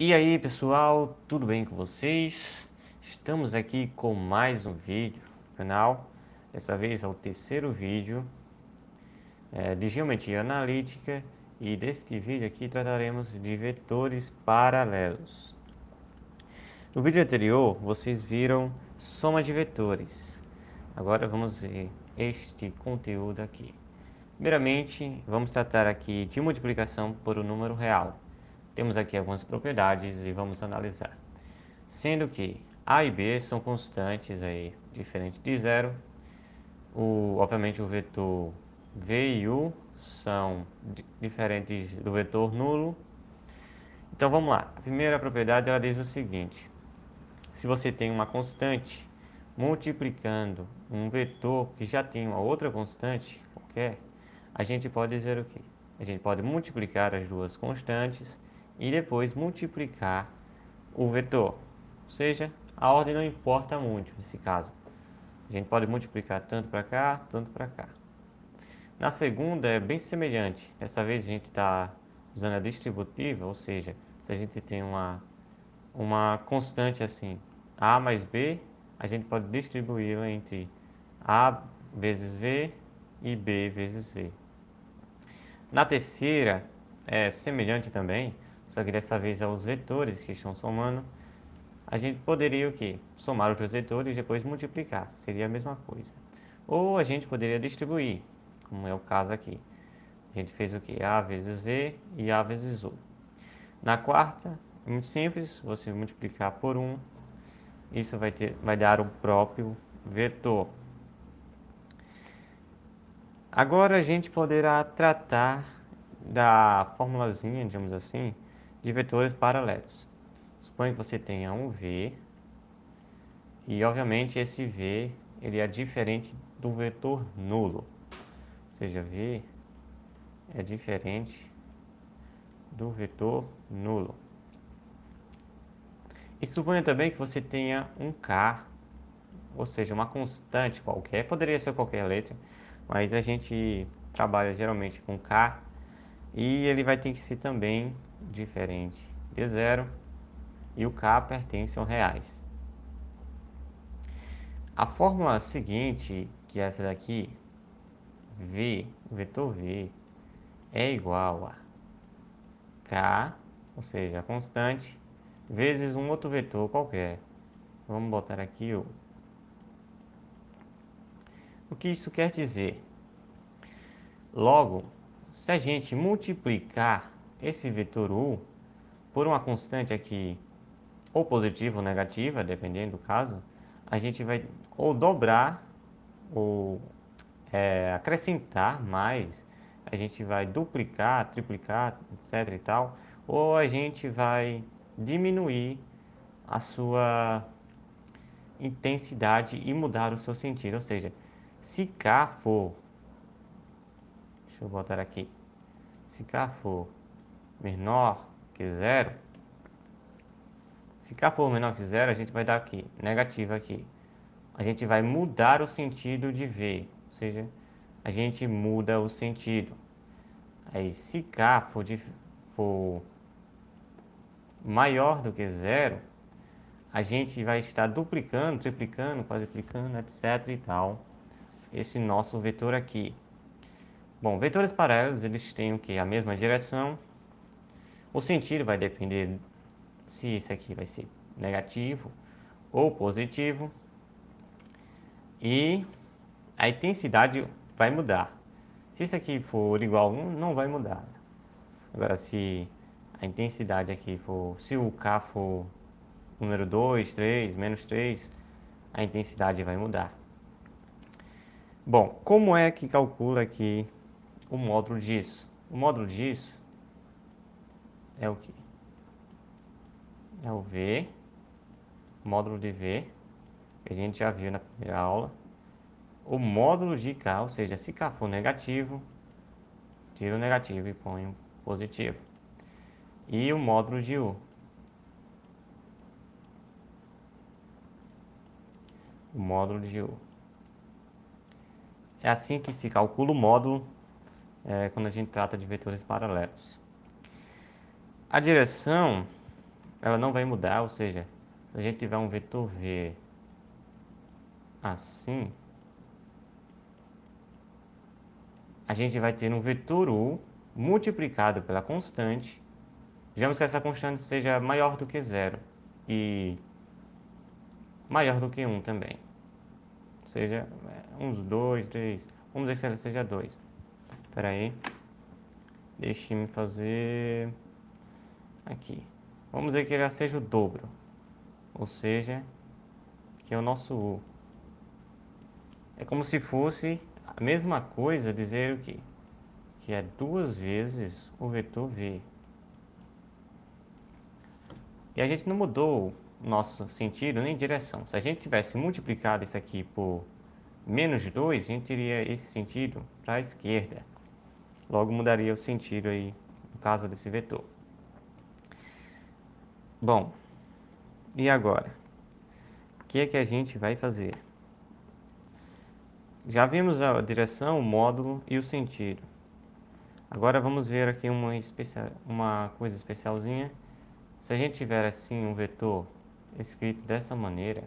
E aí pessoal, tudo bem com vocês? Estamos aqui com mais um vídeo no canal. Dessa vez é o terceiro vídeo de geometria analítica. E deste vídeo aqui trataremos de vetores paralelos. No vídeo anterior vocês viram soma de vetores. Agora vamos ver este conteúdo aqui. Primeiramente, vamos tratar aqui de multiplicação por um número real. Temos aqui algumas propriedades e vamos analisar. Sendo que A e B são constantes aí, diferente de zero. Obviamente o vetor V e U são diferentes do vetor nulo. Então vamos lá. A primeira propriedade ela diz o seguinte: se você tem uma constante multiplicando um vetor que já tem uma outra constante qualquer, a gente pode dizer o quê? A gente pode multiplicar as duas constantes e depois multiplicar o vetor. Ou seja, a ordem não importa muito nesse caso. A gente pode multiplicar tanto para cá, tanto para cá. Na segunda é bem semelhante. Dessa vez a gente está usando a distributiva, ou seja, se a gente tem uma constante assim, A mais B, a gente pode distribuí-la entre A vezes V e B vezes V. Na terceira é semelhante também, só que dessa vez é os vetores que estão somando. A gente poderia o quê? Somar os dois vetores e depois multiplicar. Seria a mesma coisa. Ou a gente poderia distribuir, como é o caso aqui. A gente fez o quê? A vezes V e A vezes U. Na quarta, é muito simples. Você multiplicar por 1, isso vai dar o próprio vetor. Agora a gente poderá tratar da formulazinha, digamos assim, de vetores paralelos. Suponha que você tenha um V. E obviamente esse V ele é diferente do vetor nulo, ou seja, V é diferente do vetor nulo. E suponha também que você tenha um K, ou seja, uma constante qualquer, poderia ser qualquer letra, mas a gente trabalha geralmente com K e ele vai ter que ser também diferente de zero e o K pertence aos reais. A fórmula seguinte, que é essa daqui, V, o vetor V, é igual a K, ou seja, a constante, vezes um outro vetor qualquer. Vamos botar aqui o que isso quer dizer. Logo, se a gente multiplicar esse vetor U por uma constante aqui, ou positiva ou negativa, dependendo do caso, a gente vai ou dobrar ou acrescentar mais, a gente vai duplicar, triplicar, etc e tal, ou a gente vai diminuir a sua intensidade e mudar o seu sentido. Ou seja, se K for, deixa eu botar aqui, se K for menor que zero, se K for menor que zero, a gente vai dar aqui, negativo aqui. A gente vai mudar o sentido de V, ou seja, a gente muda o sentido. Aí, se K for maior do que zero, a gente vai estar duplicando, triplicando, quadruplicando, etc e tal, esse nosso vetor aqui. Bom, vetores paralelos, eles têm o que? A mesma direção. O sentido vai depender se isso aqui vai ser negativo ou positivo. E a intensidade vai mudar. Se isso aqui for igual a 1, não vai mudar. Agora, se a intensidade aqui for, se o K for número 2, 3, menos 3, a intensidade vai mudar. Bom, como é que calcula aqui o módulo disso? O módulo disso é o que? É o V, módulo de V, que a gente já viu na primeira aula. O módulo de K, ou seja, se K for negativo, tira o negativo e põe o positivo. E o módulo de U. O módulo de U. É assim que se calcula o módulo quando a gente trata de vetores paralelos. A direção ela não vai mudar, ou seja, se a gente tiver um vetor V assim, a gente vai ter um vetor U multiplicado pela constante. Digamos que essa constante seja maior do que zero e maior do que 1 também. Ou seja, uns 2, 3. Vamos dizer que ela seja 2. Espera aí. Deixe-me fazer aqui. Vamos dizer que ela seja o dobro. Ou seja, que é o nosso U. É como se fosse a mesma coisa dizer o quê? Que é 2 vezes o vetor V. E a gente não mudou nosso sentido nem direção. Se a gente tivesse multiplicado isso aqui por menos 2, a gente teria esse sentido para a esquerda. Logo mudaria o sentido aí, no caso desse vetor. Bom, e agora? O que é que a gente vai fazer? Já vimos a direção, o módulo e o sentido. Agora vamos ver aqui uma coisa especialzinha. Se a gente tiver assim um vetor escrito dessa maneira,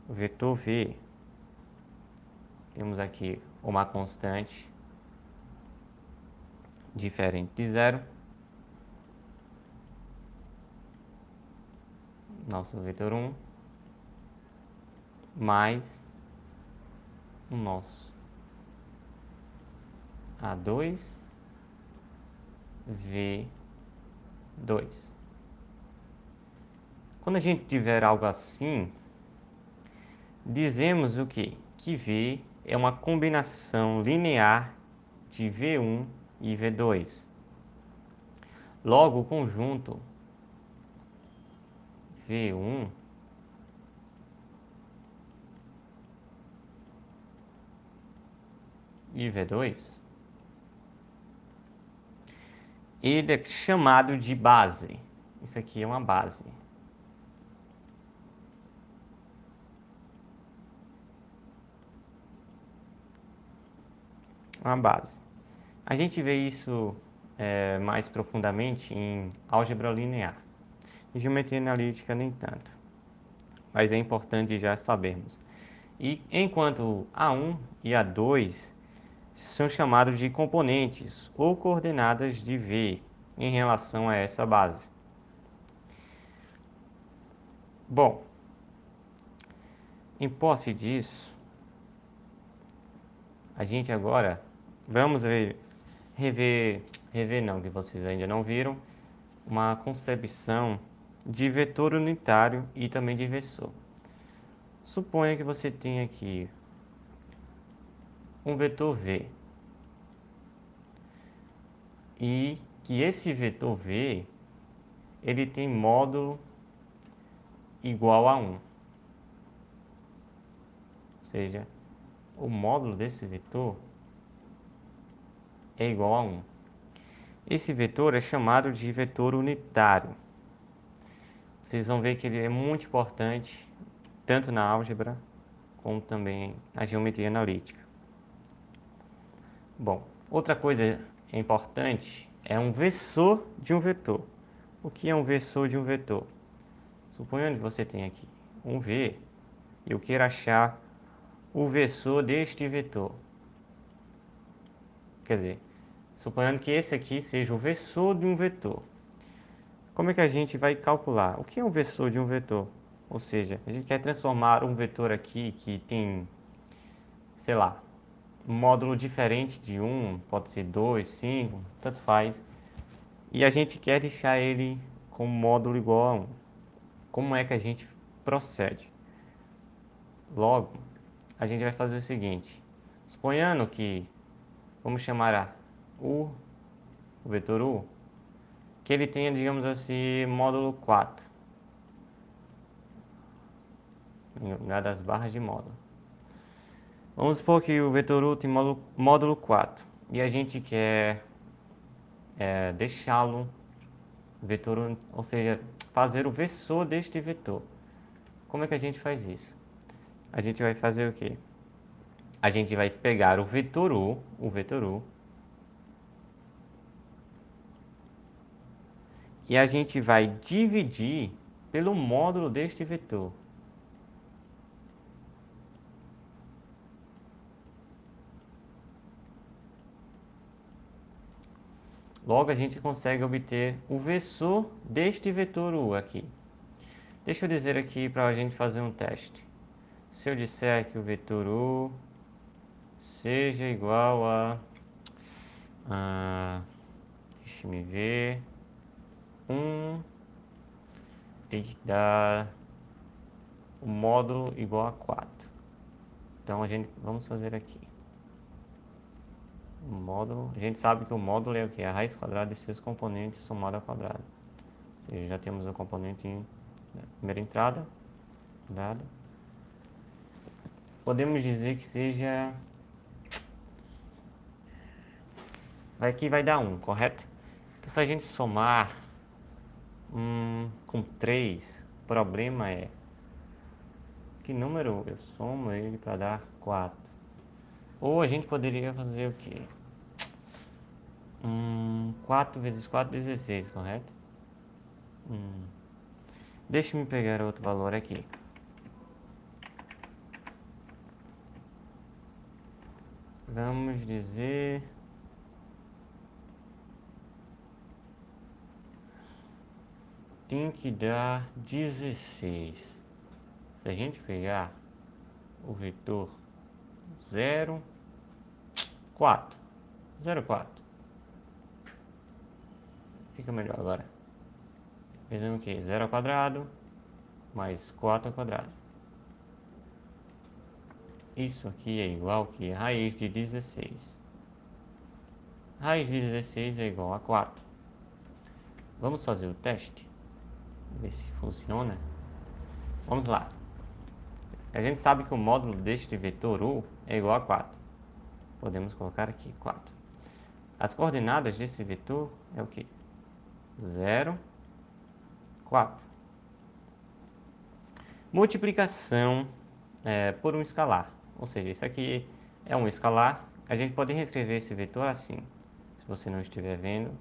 o vetor V, temos aqui uma constante diferente de zero, nosso vetor 1, mais o nosso A2 V2. Quando a gente tiver algo assim, dizemos o quê? Que V é uma combinação linear de V1 e V2. Logo, o conjunto V1 e V2, ele é chamado de base. Isso aqui é uma base. Uma base. A gente vê isso mais profundamente em álgebra linear. Em geometria analítica nem tanto. Mas é importante já sabermos. E enquanto A1 e A2 são chamados de componentes ou coordenadas de V em relação a essa base. Bom, em posse disso, a gente agora vamos rever não, que vocês ainda não viram, uma concepção de vetor unitário e também de versor. Suponha que você tenha aqui um vetor V e que esse vetor V ele tem módulo igual a 1. Ou seja, o módulo desse vetor é igual a 1. Esse vetor é chamado de vetor unitário. Vocês vão ver que ele é muito importante tanto na álgebra como também na geometria analítica. Bom, outra coisa importante é um versor de um vetor. O que é um versor de um vetor? Suponhando que você tem aqui um V e eu queira achar o versor deste vetor. Quer dizer, suponhando que esse aqui seja o versor de um vetor. Como é que a gente vai calcular? O que é um versor de um vetor? Ou seja, a gente quer transformar um vetor aqui que tem, sei lá, um módulo diferente de 1, pode ser 2, 5, tanto faz. E a gente quer deixar ele com módulo igual a 1. Como é que a gente procede? Logo, a gente vai fazer o seguinte. Suponhando que, vamos chamar o vetor U, que ele tenha, digamos assim, módulo 4. Em lugar das barras de módulo. Vamos supor que o vetor U tem módulo 4. E a gente quer deixá-lo vetor, ou seja, fazer o versor deste vetor. Como é que a gente faz isso? A gente vai fazer o quê? A gente vai pegar o vetor U e a gente vai dividir pelo módulo deste vetor. Logo, a gente consegue obter o versor deste vetor U aqui. Deixa eu dizer aqui para a gente fazer um teste. Se eu disser que o vetor U seja igual deixa me ver, 1 tem que dar o módulo igual a 4. Então vamos fazer aqui. O módulo, a gente sabe que o módulo é o que? A raiz quadrada de seus componentes somado ao quadrado. Ou seja, já temos o componente na primeira entrada, dado. Podemos dizer que seja... Aqui vai dar 1, correto? Então, se a gente somar com 3, o problema é que número eu somo ele para dar 4. Ou a gente poderia fazer o quê? 4 vezes 4, 16, correto? Deixa-me pegar outro valor aqui. Vamos dizer... tem que dar 16. Se a gente pegar o vetor 0, 4. 0, 4. Fica melhor agora. Fazendo o que? 0 ao quadrado mais 4 ao quadrado. Isso aqui é igual que raiz de 16. Raiz de 16 é igual a 4. Vamos fazer o teste. Ver se funciona. Vamos lá. A gente sabe que o módulo deste vetor U é igual a 4. Podemos colocar aqui 4. As coordenadas desse vetor é o que? 0, 4. Multiplicação por um escalar. Ou seja, isso aqui é um escalar. A gente pode reescrever esse vetor assim. Se você não estiver vendo,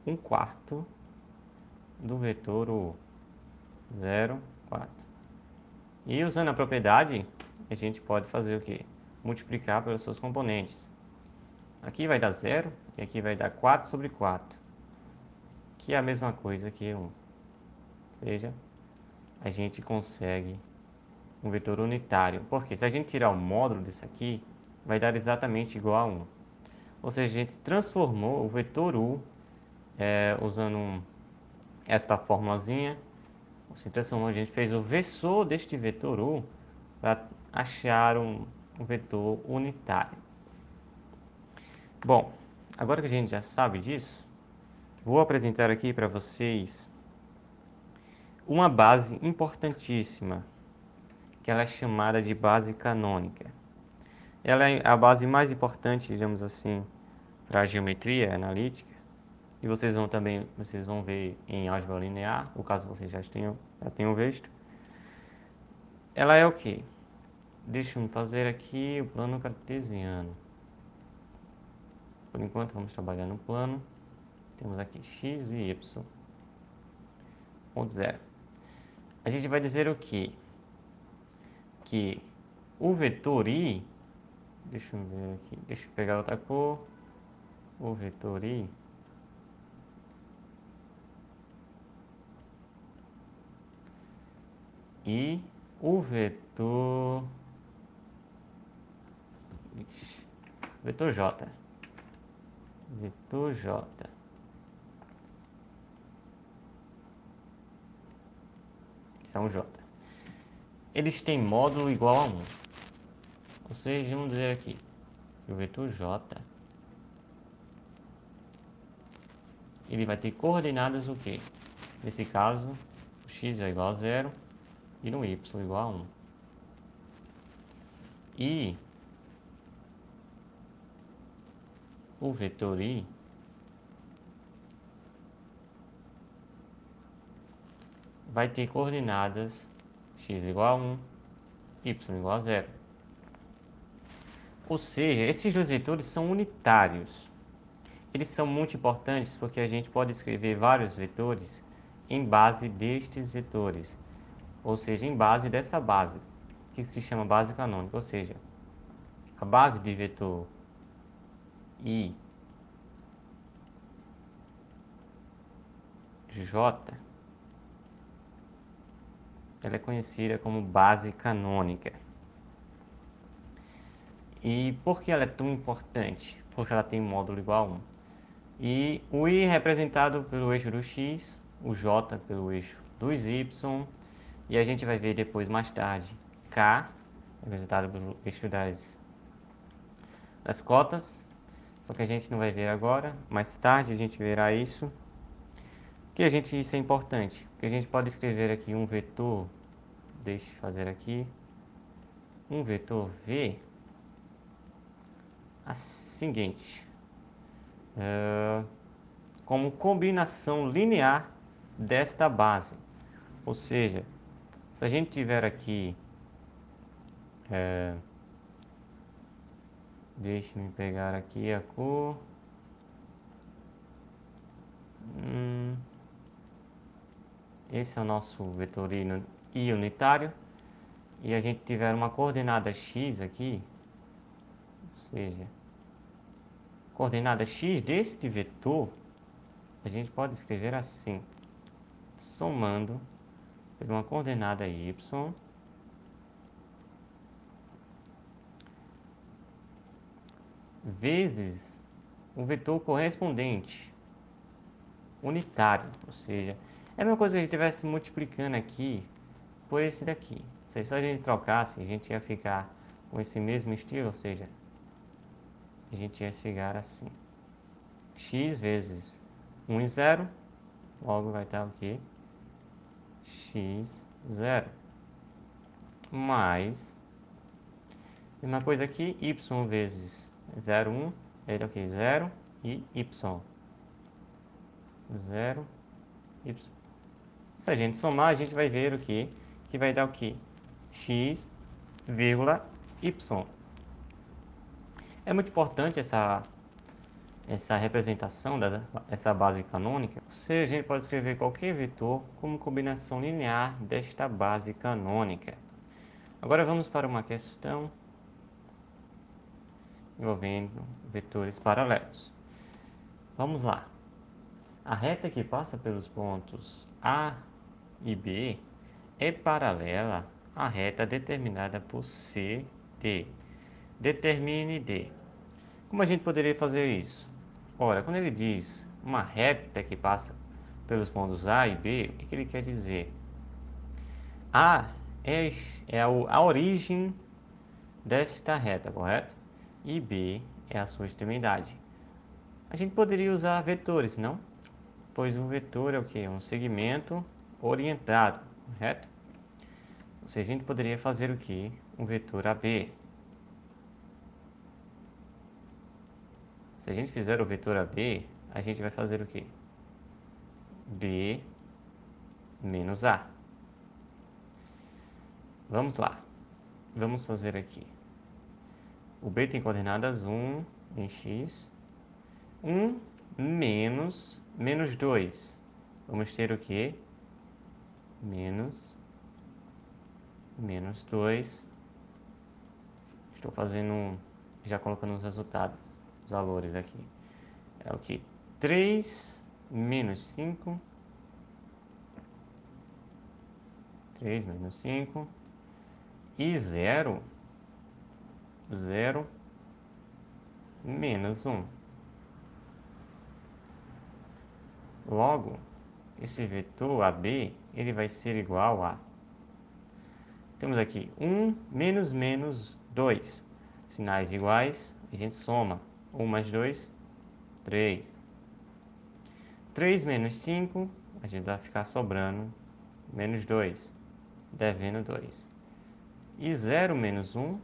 1/4 do vetor U. 0, 4. E usando a propriedade, a gente pode fazer o que? Multiplicar pelos seus componentes. Aqui vai dar 0 e aqui vai dar 4 sobre 4, que é a mesma coisa que 1. Ou seja, a gente consegue um vetor unitário. Porque se a gente tirar o módulo disso aqui, vai dar exatamente igual a 1. Ou seja, a gente transformou o vetor U usando esta formulazinha. Assim, transformou, a gente fez o versor deste vetor U para achar um vetor unitário. Bom, agora que a gente já sabe disso, vou apresentar aqui para vocês uma base importantíssima, que ela é chamada de base canônica. Ela é a base mais importante, digamos assim, para a geometria analítica. E vocês vão ver em álgebra linear, no caso vocês já tenham visto. Ela é o que? Deixa eu fazer aqui o plano cartesiano. Por enquanto vamos trabalhar no plano. Temos aqui x e y. Ponto zero. A gente vai dizer o que? Que o vetor i, deixa eu ver aqui, deixa eu pegar outra cor. O vetor i e o vetor j. Vetor j. Que são j. Eles têm módulo igual a 1. Ou seja, vamos dizer aqui que o vetor j ele vai ter coordenadas o quê? Nesse caso, o x é igual a 0 e no y igual a 1. E o vetor i vai ter coordenadas x igual a 1, y igual a 0. Ou seja, esses dois vetores são unitários. Eles são muito importantes porque a gente pode escrever vários vetores em base destes vetores, ou seja, em base dessa base, que se chama base canônica, ou seja, a base de vetor I, J, ela é conhecida como base canônica. E por que ela é tão importante? Porque ela tem módulo igual a 1. E o I é representado pelo eixo do X, o J pelo eixo dos Y, e a gente vai ver depois, mais tarde, K, representado pelo eixo das cotas, só que a gente não vai ver agora, mais tarde a gente verá isso. Isso é importante, porque a gente pode escrever aqui um vetor, deixa eu fazer aqui, um vetor V, a seguinte, como combinação linear desta base. Ou seja, se a gente tiver aqui, deixe-me pegar aqui a cor, esse é o nosso vetor I unitário, e a gente tiver uma coordenada x aqui, ou seja, coordenada x deste vetor, a gente pode escrever assim, somando por uma coordenada y vezes o vetor correspondente unitário, ou seja, é a mesma coisa que a gente estivesse multiplicando aqui por esse daqui. Ou seja, se a gente trocasse, a gente ia ficar com esse mesmo estilo, ou seja, a gente ia chegar assim, x vezes 1 e 0, logo vai estar o que? X 0 mais, mesma coisa aqui, y vezes 0, 1, ele é o que? 0 e y. 0, y. Se a gente somar, a gente vai ver o que? Que vai dar o que? X, vírgula, y. É muito importante essa representação dessa base canônica. Ou seja, a gente pode escrever qualquer vetor como combinação linear desta base canônica. Agora vamos para uma questão envolvendo vetores paralelos. Vamos lá. A reta que passa pelos pontos A e B é paralela à reta determinada por CD. Determine D. Como a gente poderia fazer isso? Ora, quando ele diz uma reta que passa pelos pontos A e B, o que ele quer dizer? A é a origem desta reta, correto? E B é a sua extremidade. A gente poderia usar vetores, não? Pois um vetor é o que? Um segmento orientado, correto? Ou seja, a gente poderia fazer o que? Um vetor AB. Se a gente fizer o vetor AB, a gente vai fazer o que? B menos A. Vamos lá. Vamos fazer aqui. O B tem coordenadas 1 em x. 1 menos 2. Vamos ter o que? Menos 2. Estou fazendo, já colocando os resultados, os valores aqui. É o que? 3 menos 5. 3 menos 5. E 0 menos 1. Logo, esse vetor AB, ele vai ser igual a... Temos aqui 1 menos 2. Sinais iguais, a gente soma. 1 mais 2, 3. 3 menos 5, a gente vai ficar sobrando menos 2, devendo 2. E 0 menos 1,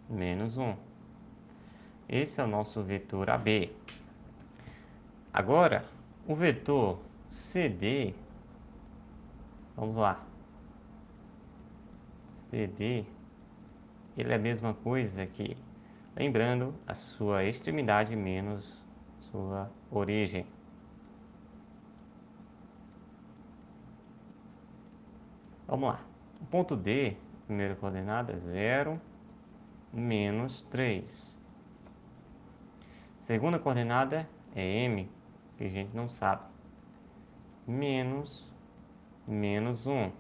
menos 1. Esse é o nosso vetor AB. Agora, o vetor CD, vamos lá. CD, ele é a mesma coisa que, lembrando, a sua extremidade menos sua origem. Vamos lá. O ponto D, primeira coordenada, é 0, menos 3. Segunda coordenada é M, que a gente não sabe. Menos 1.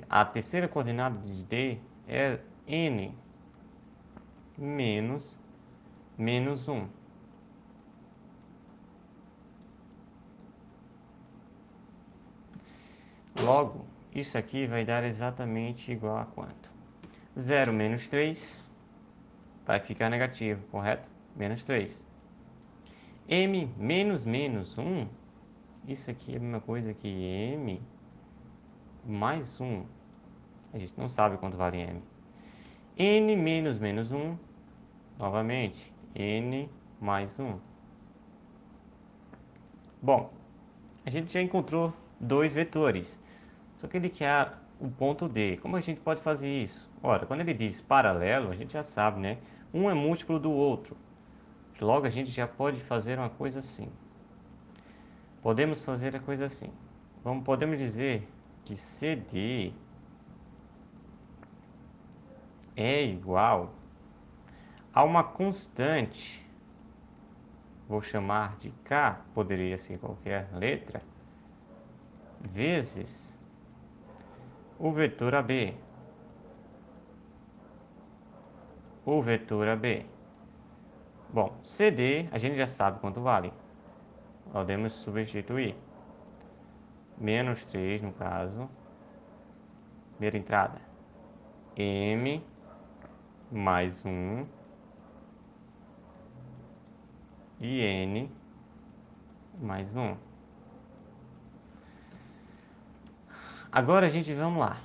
A terceira coordenada de D é N, menos 1. Logo, isso aqui vai dar exatamente igual a quanto? 0 menos 3 vai ficar negativo, correto? Menos 3. M menos 1, isso aqui é a mesma coisa que M mais 1. A gente não sabe quanto vale M. N menos 1, novamente, N mais 1. Bom, a gente já encontrou dois vetores, só que ele quer o ponto D. Como a gente pode fazer isso? Ora, quando ele diz paralelo, a gente já sabe, né? Um é múltiplo do outro. Logo, a gente já pode fazer uma coisa assim. Podemos fazer a coisa assim. Podemos dizer que CD é igual a uma constante, vou chamar de K, poderia ser qualquer letra, vezes o vetor AB. O vetor AB. Bom, CD a gente já sabe quanto vale. Podemos substituir. Menos 3 no caso. Primeira entrada. M mais 1 e N mais 1. Agora a gente, vamos lá.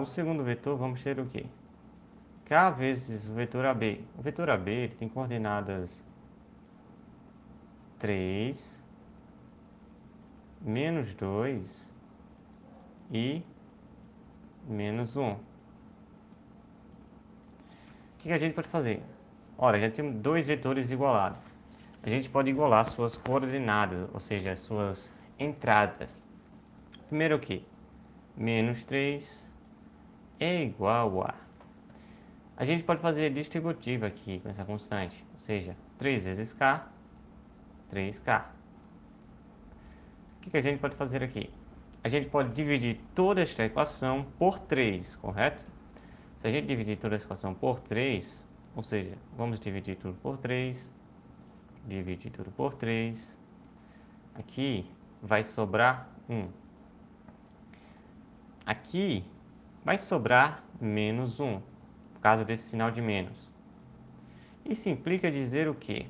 O segundo vetor vamos ter o quê? K vezes o vetor AB. O vetor AB ele tem coordenadas 3, menos 2 e menos 1. O que a gente pode fazer? Ora, já temos dois vetores igualados. A gente pode igualar suas coordenadas, ou seja, as suas entradas. Primeiro o que? Menos 3 é igual a... A gente pode fazer distributiva aqui com essa constante, ou seja, 3 vezes K, 3K. O que a gente pode fazer aqui? A gente pode dividir toda esta equação por 3, correto? Se a gente dividir toda a equação por 3, ou seja, vamos dividir tudo por 3, dividir tudo por 3, aqui vai sobrar 1. Aqui vai sobrar menos 1, por causa desse sinal de menos. Isso implica dizer o quê?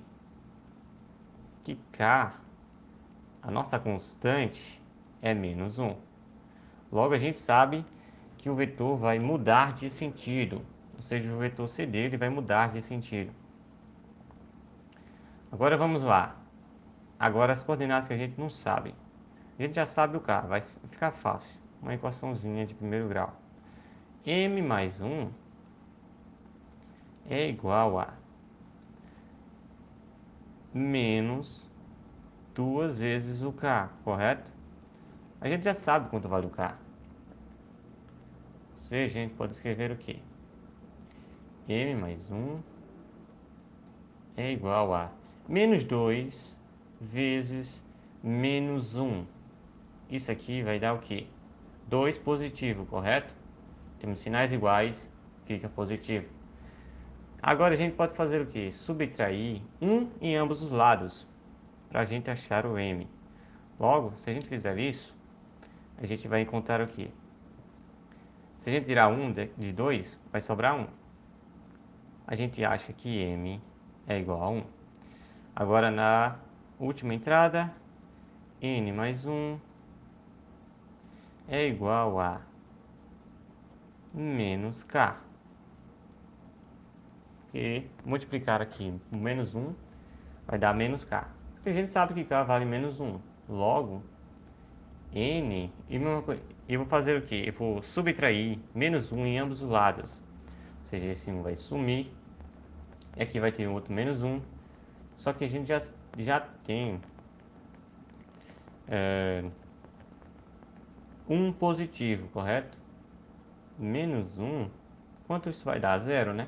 Que K, a nossa constante, é menos 1. Logo, a gente sabe que o vetor vai mudar de sentido, ou seja, o vetor CD ele vai mudar de sentido. Agora vamos lá. Agora as coordenadas que a gente não sabe. A gente já sabe o K, vai ficar fácil. Uma equaçãozinha de primeiro grau. M mais 1 é igual a menos 2 vezes o K, correto? A gente já sabe quanto vale o K. Ou seja, a gente pode escrever o quê? M mais 1 é igual a menos 2 vezes menos 1. Isso aqui vai dar o quê? 2 positivo, correto? Temos sinais iguais, fica positivo. Agora a gente pode fazer o quê? Subtrair 1 em ambos os lados, para a gente achar o M. Logo, se a gente fizer isso, a gente vai encontrar o quê? Se a gente tirar 1 de 2, vai sobrar 1. A gente acha que M é igual a 1. Agora na última entrada, N mais 1 é igual a menos K. Que multiplicar aqui por menos 1 vai dar menos K. Porque a gente sabe que K vale menos 1. Logo, N, eu vou fazer o quê? Eu vou subtrair menos 1 em ambos os lados. ou seja, esse 1 vai sumir. E aqui vai ter um outro menos 1, só que a gente já tem um positivo, correto? Menos 1, quanto isso vai dar? Zero, né?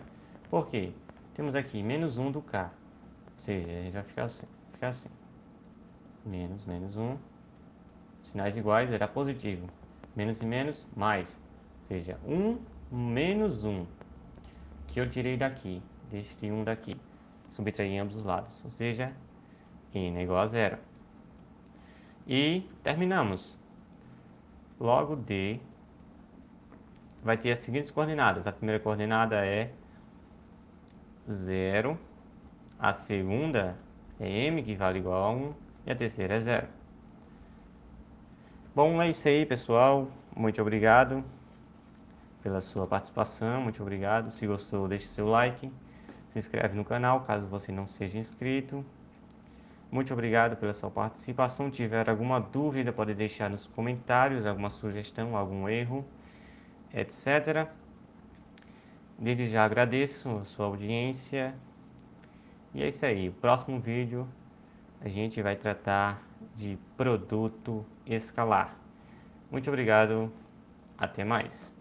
Por quê? Temos aqui menos 1 do K, ou seja, a gente vai ficar assim. Menos 1, sinais iguais, era positivo. Menos e menos, mais. Ou seja, 1 menos 1, que eu tirei daqui, deste 1 daqui. Subtrair em ambos os lados, ou seja, n é igual a zero. E terminamos. Logo D vai ter as seguintes coordenadas. A primeira coordenada é 0, a segunda é m, que vale igual a 1, e a terceira é 0. Bom, é isso aí, pessoal. Muito obrigado pela sua participação, muito obrigado. Se gostou, deixe seu like, se inscreve no canal caso você não seja inscrito. Muito obrigado pela sua participação. Se tiver alguma dúvida, pode deixar nos comentários, alguma sugestão, algum erro, etc. Desde já agradeço a sua audiência. E é isso aí. O próximo vídeo a gente vai tratar de produto escalar. Muito obrigado. Até mais.